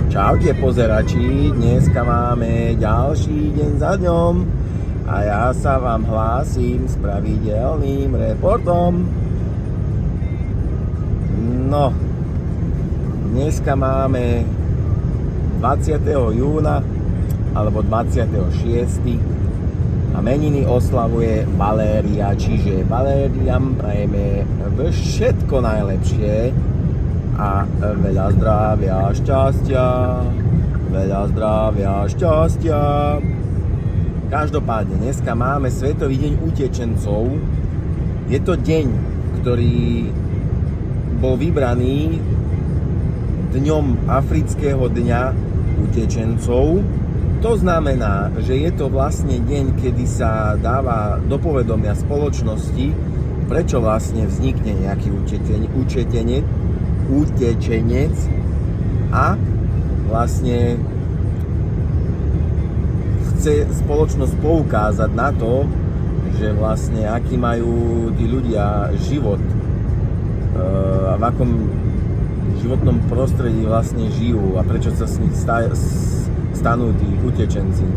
Čaute pozerači, dneska máme ďalší deň za dňom a ja sa vám hlásim s pravidelným reportom. No, dneska máme 20. júna alebo 26. a meniny oslavuje Valéria, čiže Valériam prajeme všetko najlepšie a veľa zdravia, šťastia, Každopádne, dneska máme Svetový deň utečencov. Je to deň, ktorý bol vybraný dňom Afrického dňa utečencov. To znamená, že je to vlastne deň, kedy sa dáva do povedomia spoločnosti, prečo vlastne vznikne nejaký utečenec a vlastne chce spoločnosť poukázať na to, že vlastne aký majú tí ľudia život a v akom životnom prostredí vlastne žijú a prečo sa s nich stanú tí utečenci.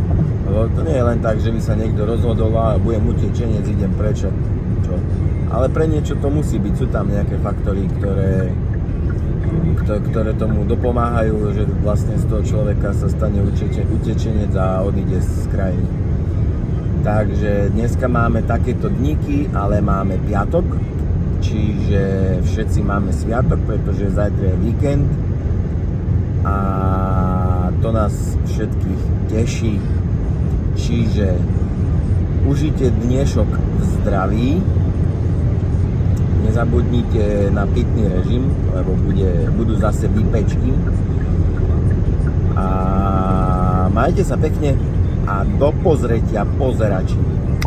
Lebo to nie je len tak, že by sa niekto rozhodol a budem utečenec, idem prečo. Čo? Ale pre niečo to musí byť, sú tam nejaké faktory, ktoré tomu dopomáhajú, že vlastne z toho človeka sa stane utečenec a odíde z krajiny. Takže dneska máme takéto dníky, ale máme piatok, čiže všetci máme sviatok, pretože zajtra je víkend a to nás všetkých teší. Čiže užite dnešok v zdraví, nezabudnite na pitný režim, lebo budú zase výpečky. A majte sa pekne a do pozretia pozerači.